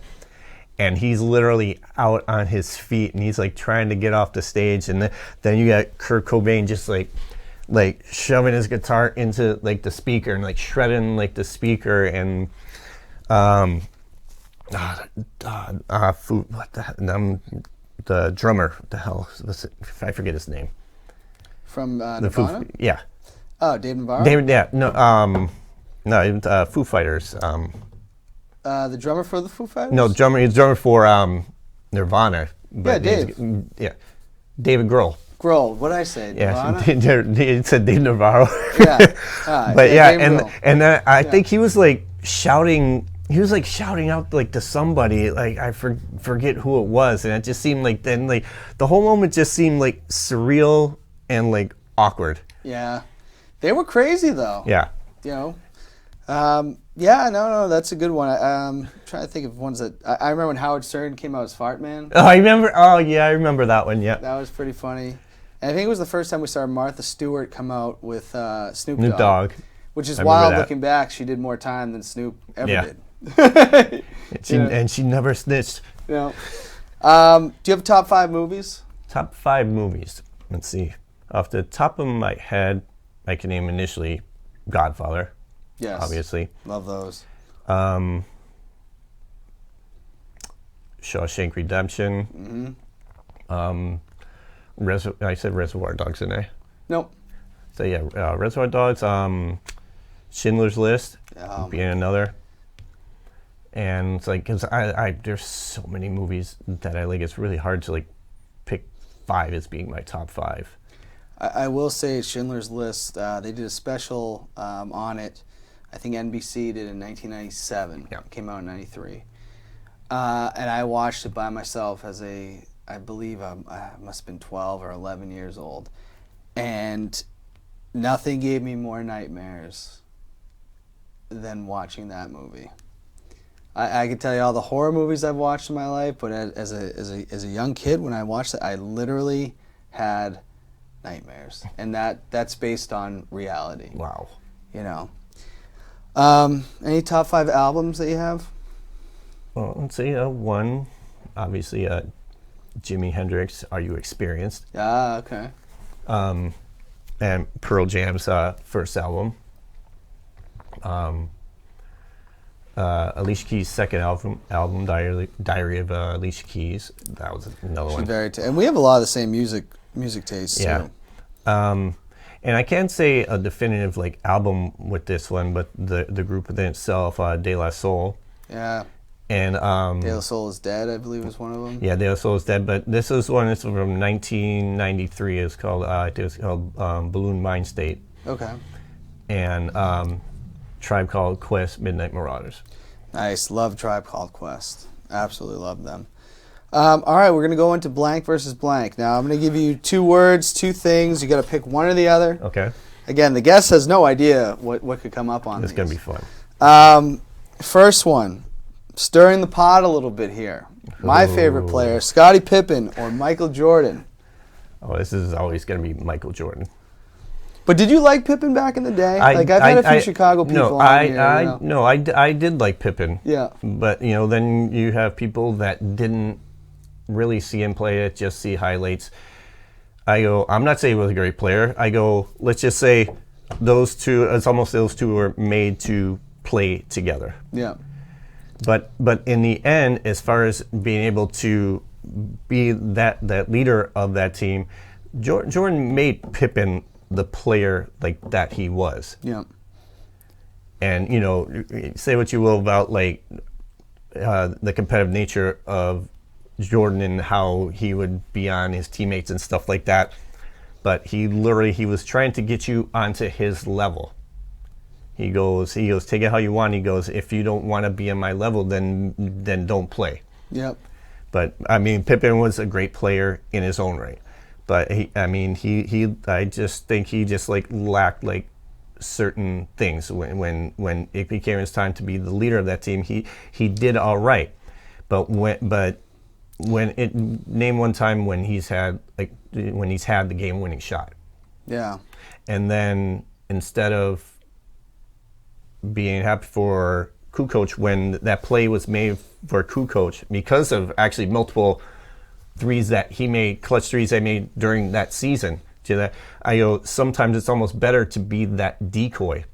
and he's literally out on his feet, and he's like trying to get off the stage, and then you got Kurt Cobain just like shoving his guitar into like the speaker and like shredding like the speaker, and the drummer, what the hell? I forget his name. From Nirvana? Yeah. Oh, Dave Navarro? Foo Fighters. The drummer for the Foo Fighters? No, he's drummer for Nirvana. But Dave. David Grohl. Grohl, what did I say? Nirvana? He said Dave Navarro. Yeah. But yeah, and I think he was like shouting he was like shouting out like to somebody, like I forget who it was, and it just seemed like then like the whole moment just seemed like surreal and like awkward. Yeah, they were crazy though. Yeah. You know, yeah, no, that's a good one. I'm trying to think of ones that I remember when Howard Stern came out as Fart Man. Oh, I remember. Oh, yeah, I remember that one. Yeah, that was pretty funny. And I think it was the first time we saw Martha Stewart come out with Snoop Dogg. Which is wild looking back. She did more time than Snoop ever did. And she never snitched. Yeah. Do you have top 5 movies? Top 5 movies. Let's see. Off the top of my head, I can name initially Godfather. Yes. Obviously. Love those. Shawshank Redemption. Mm-hmm. I said Reservoir Dogs, didn't I? Nope. So yeah, Reservoir Dogs, Schindler's List being another. And it's like, cause there's so many movies that I like. It's really hard to like pick 5 as being my top 5. I will say Schindler's List. They did a special on it. I think NBC did in 1997. Yeah. It came out in 93. And I watched it by myself as I believe I must have been 12 or 11 years old. And nothing gave me more nightmares than watching that movie. I could tell you all the horror movies I've watched in my life, but as a young kid, when I watched it, I literally had nightmares. And that's based on reality. Wow. You know. Any top 5 albums that you have? Well, let's see. One, obviously, Jimi Hendrix, Are You Experienced? Ah, okay. And Pearl Jam's first album. Alicia Keys' second album, Diary of Alicia Keys. That was another one. And we have a lot of the same music tastes too. And I can't say a definitive like album with this one, but the group within itself, De La Soul. Yeah. And De La Soul is Dead, I believe, is one of them. Yeah, De La Soul is Dead, but this is one that's from 1993. It's called Balloon Mind State. Okay. And Tribe Called Quest, Midnight Marauders. Nice. Love Tribe Called Quest. Absolutely love them. All right, we're going to go into blank versus blank. Now, I'm going to give you 2 words, 2 things. You got to pick one or the other. Okay. Again, the guest has no idea what could come up on It's these. going to be fun. First one, stirring the pot a little bit here. My favorite player, Scottie Pippen or Michael Jordan? Oh, this is always going to be Michael Jordan. But did you like Pippen back in the day? I've had a few Chicago people on here. No, I did like Pippen. Yeah. But, then you have people that didn't really see him play it, just see highlights. I'm not saying he was a great player. Let's just say those two were made to play together. Yeah. But in the end, as far as being able to be that leader of that team, Jordan made Pippen the player like that he was. Yeah. And say what you will about like the competitive nature of Jordan and how he would be on his teammates and stuff like that, but he was trying to get you onto his level. He goes, take it how you want. He goes, if you don't want to be on my level, then don't play. Yep. But I mean, Pippen was a great player in his own right. But I just think he just like lacked like certain things when it became his time to be the leader of that team. He did all right, but name one time when he's had the game-winning shot. Yeah. And then instead of being happy for Kukoc when that play was made for Kukoc because of actually multiple threes that he made, clutch threes they made during that season. To that, sometimes it's almost better to be that decoy,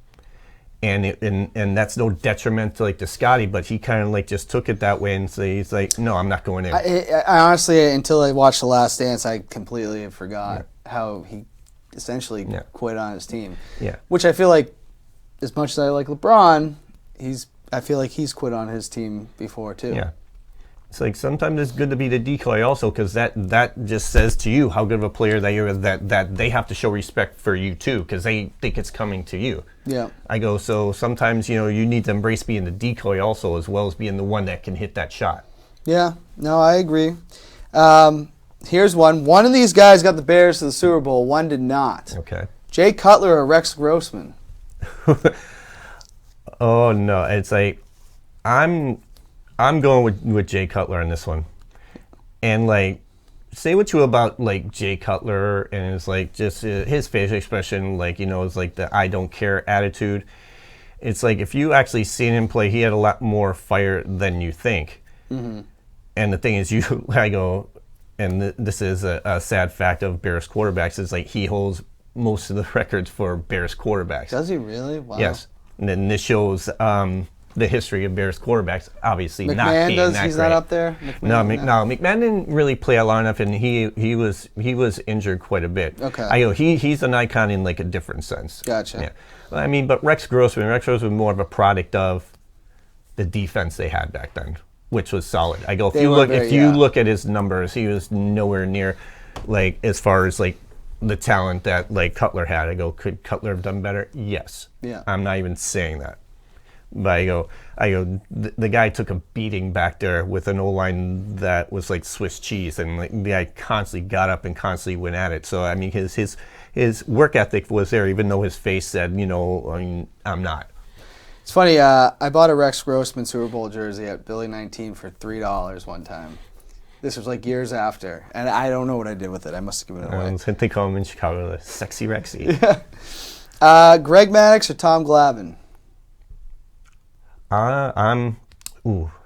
and that's no detriment to like to Scottie, but he kind of like just took it that way and he's like, no, I'm not going in. I honestly, until I watched The Last Dance, I completely forgot how he essentially quit on his team. Yeah, which I feel like, as much as I like LeBron, I feel like he's quit on his team before too. Yeah. It's like sometimes it's good to be the decoy also, because that just says to you how good of a player that you're, that they have to show respect for you too, because they think it's coming to you. Yeah. I go, so sometimes, you know, you need to embrace being the decoy also, as well as being the one that can hit that shot. Yeah, no, I agree. Here's one. One of these guys got the Bears to the Super Bowl. One did not. Okay. Jay Cutler or Rex Grossman? Oh, no. It's like, I'm going with Jay Cutler on this one. And, like, say what you will about, like, Jay Cutler and it's like just his facial expression, like, you know, it's like the I don't care attitude. It's like if you actually seen him play, he had a lot more fire than you think. Mm-hmm. And the thing is, I go, and this is a sad fact of Bears quarterbacks, is like he holds most of the records for Bears quarterbacks. Does he really? Wow. Yes. And then this shows the history of Bears quarterbacks, obviously McMahon not being does, that he's great. Not up there? McMahon didn't really play a long enough, and he was injured quite a bit. Okay. I go, he's an icon in like a different sense. Gotcha. Yeah. I mean, but Rex Grossman was more of a product of the defense they had back then, which was solid. I go, if you look at his numbers, he was nowhere near, like, as far as like the talent that like Cutler had. I go, could Cutler have done better? Yes. Yeah. I'm not even saying that. But I go, the guy took a beating back there with an O-line that was like Swiss cheese, and like, the guy constantly got up and constantly went at it. So I mean, his work ethic was there, even though his face said, you know, I mean, I'm not. It's funny. I bought a Rex Grossman Super Bowl jersey at Billy 19 for $3 one time. This was like years after, and I don't know what I did with it. I must have given it away. They call him in Chicago the Sexy Rexy. Yeah. Greg Maddux or Tom Glavine?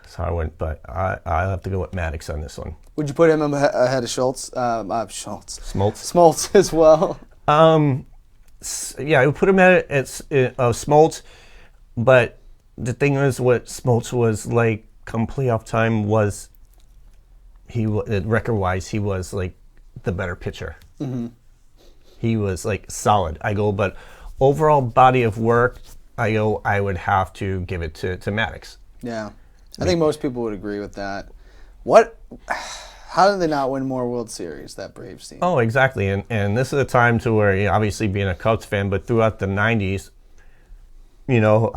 Sorry, but I'll have to go with Maddux on this one. Would you put him ahead of Schultz? Smoltz as well. Yeah, I would put him at Smoltz, but the thing is, what Smoltz was like come playoff time was record-wise, he was like the better pitcher. Mm-hmm. He was like solid. I go, but overall body of work, I go, I would have to give it to Maddux. Yeah, I think most people would agree with that. How did they not win more World Series, that Braves team? Oh, exactly. And this is a time to where, you know, obviously being a Cubs fan, but throughout the 90s, you know,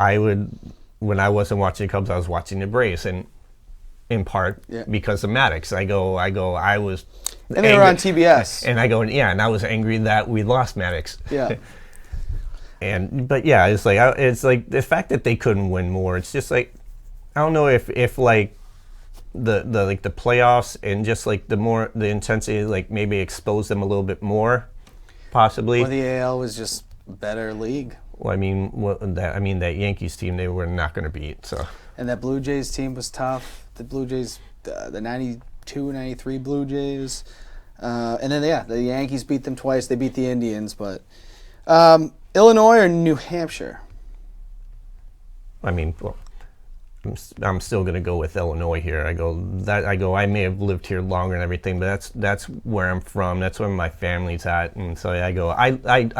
when I wasn't watching Cubs, I was watching the Braves, and in part because of Maddux. I was and they were on TBS. And I go, yeah, and I was angry that we lost Maddux. Yeah. But yeah, it's like the fact that they couldn't win more. It's just like, I don't know if like the like the playoffs and just like the intensity, like maybe exposed them a little bit more, possibly. Or the AL was just a better league. Well, I mean, that Yankees team, they were not going to beat. So. And that Blue Jays team was tough. The Blue Jays, the 92, 93 Blue Jays, and then the Yankees beat them twice. They beat the Indians, but Illinois or New Hampshire? I mean, well, I'm still going to go with Illinois here. I may have lived here longer and everything, but that's where I'm from. That's where my family's at. And so I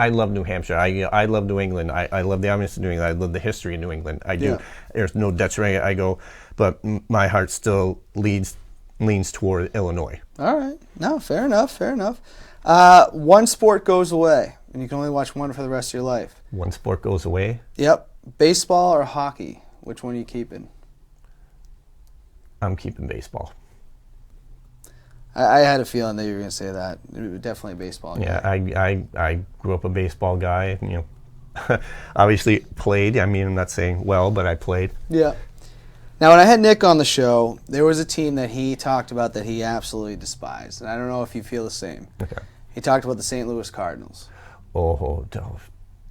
love New Hampshire. I love New England. I love the obvious of New England. I love the history of New England. I do. Yeah. There's no detriment. But my heart still leans toward Illinois. All right. No, fair enough. One sport goes away, and you can only watch one for the rest of your life. One sport goes away? Yep. Baseball or hockey? Which one are you keeping? I'm keeping baseball. I had a feeling that you were going to say that. Definitely baseball. Yeah, I grew up a baseball guy. You know, obviously played. I mean, I'm not saying well, but I played. Yeah. Now, when I had Nick on the show, there was a team that he talked about that he absolutely despised, and I don't know if you feel the same. Okay. He talked about the St. Louis Cardinals. Oh,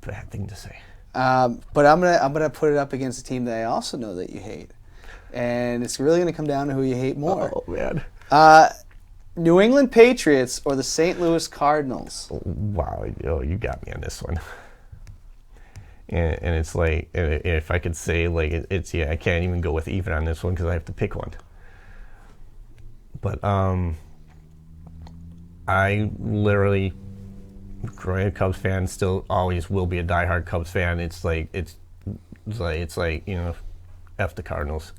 bad thing to say. But I'm gonna put it up against a team that I also know that you hate, and it's really gonna come down to who you hate more. Oh man. New England Patriots or the St. Louis Cardinals? Wow, you got me on this one. And it's like, if I could say, like, I can't even go with even on this one because I have to pick one. But I literally, growing a Cubs fan, still always will be a diehard Cubs fan. It's like you know, F the Cardinals.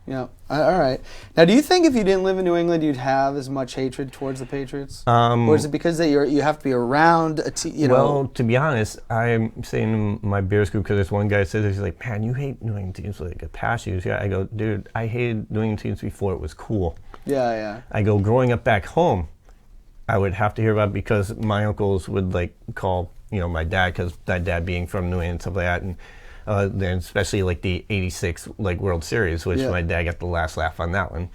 Yeah. All right. Now, do you think if you didn't live in New England, you'd have as much hatred towards the Patriots? Or is it because that you have to be around a team? Well, to be honest, I'm saying to my Bears group, because there's one guy that says, he's like, man, you hate New England teams like a past years. Yeah, I go, dude, I hated New England teams before it was cool. Yeah, yeah. I go, growing up back home, I would have to hear about it because my uncles would like call, my dad, because my dad being from New England and stuff like that, and then especially like the '86 like World Series, which my dad got the last laugh on that one.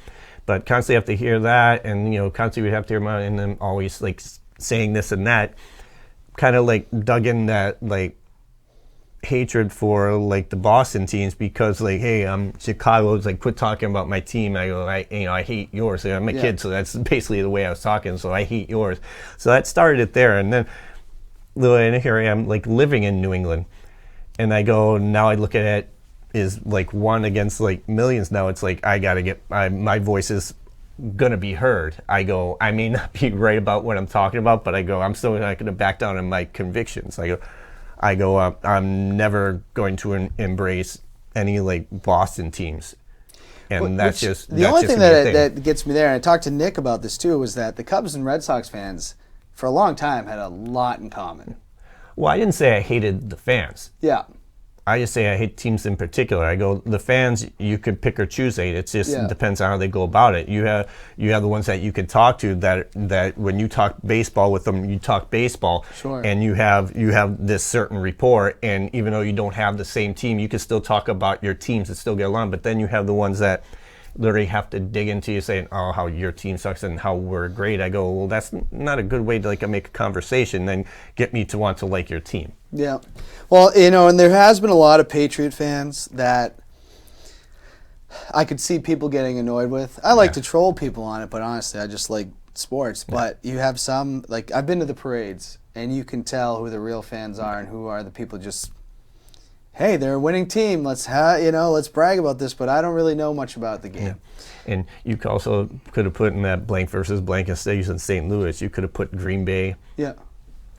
But constantly have to hear that, and constantly would have to hear about it, and then always like saying this and that, kind of like dug in that like hatred for like the Boston teams because like, hey, Chicago's like quit talking about my team. I go, I hate yours. I'm a kid, so that's basically the way I was talking. So I hate yours. So that started it there, and then here I am like living in New England. And I go, now I look at it is like one against like millions. Now it's like I got to get, my voice is going to be heard. I go, I may not be right about what I'm talking about, but I go, I'm still not going to back down on my convictions. I go, I'm never going to embrace any like Boston teams. And that's just the only thing that gets me there, and I talked to Nick about this too, was that the Cubs and Red Sox fans for a long time had a lot in common. Well, I didn't say I hated the fans. Yeah. I just say I hate teams in particular. I go, the fans, you could pick or choose. It just depends on how they go about it. You have the ones that you can talk to that when you talk baseball with them, you talk baseball. Sure. And you have this certain rapport. And even though you don't have the same team, you can still talk about your teams and still get along. But then you have the ones that literally have to dig into you saying, oh, how your team sucks and how we're great. I go, well, that's not a good way to like make a conversation and get me to want to like your team. Yeah. Well, and there has been a lot of Patriot fans that I could see people getting annoyed with. I like to troll people on it, but honestly, I just like sports. Yeah. But you have some, like I've been to the parades, and you can tell who the real fans are and who are the people just, hey, they're a winning team. Let's brag about this, but I don't really know much about the game. Yeah. And you also could have put in that blank versus blank instead of using St. Louis. You could have put Green Bay. Yeah.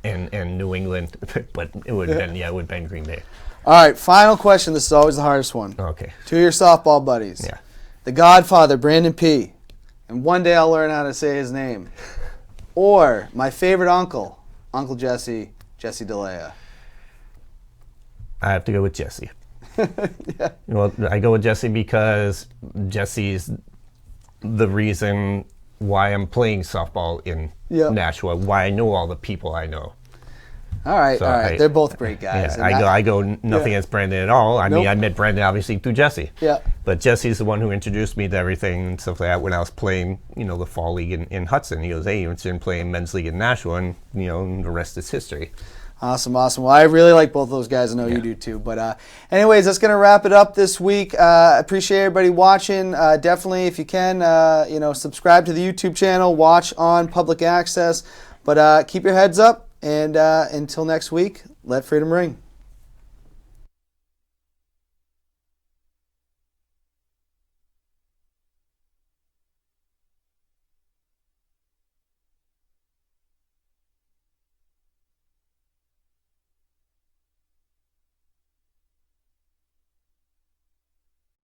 And New England, but it would have been, it would have been Green Bay. All right, final question. This is always the hardest one. Okay. To your softball buddies. Yeah. The Godfather, Brandon P. And one day I'll learn how to say his name. Or my favorite uncle, Uncle Jesse, Jesse DelleChiaie. I have to go with Jesse. Yeah. I go with Jesse because Jesse's the reason why I'm playing softball in Nashua, why I know all the people I know. All right. They're both great guys. Yeah, I go nothing against Brandon at all. I mean, I met Brandon obviously through Jesse. Yeah. But Jesse's the one who introduced me to everything and stuff like that when I was playing, the fall league in Hudson. He goes, hey, you're interested in playing men's league in Nashua, and the rest is history. Awesome. Well, I really like both those guys. I know you do too. But anyways, that's going to wrap it up this week. Appreciate everybody watching. Definitely, if you can, subscribe to the YouTube channel, watch on public access. But keep your heads up, and until next week, let freedom ring.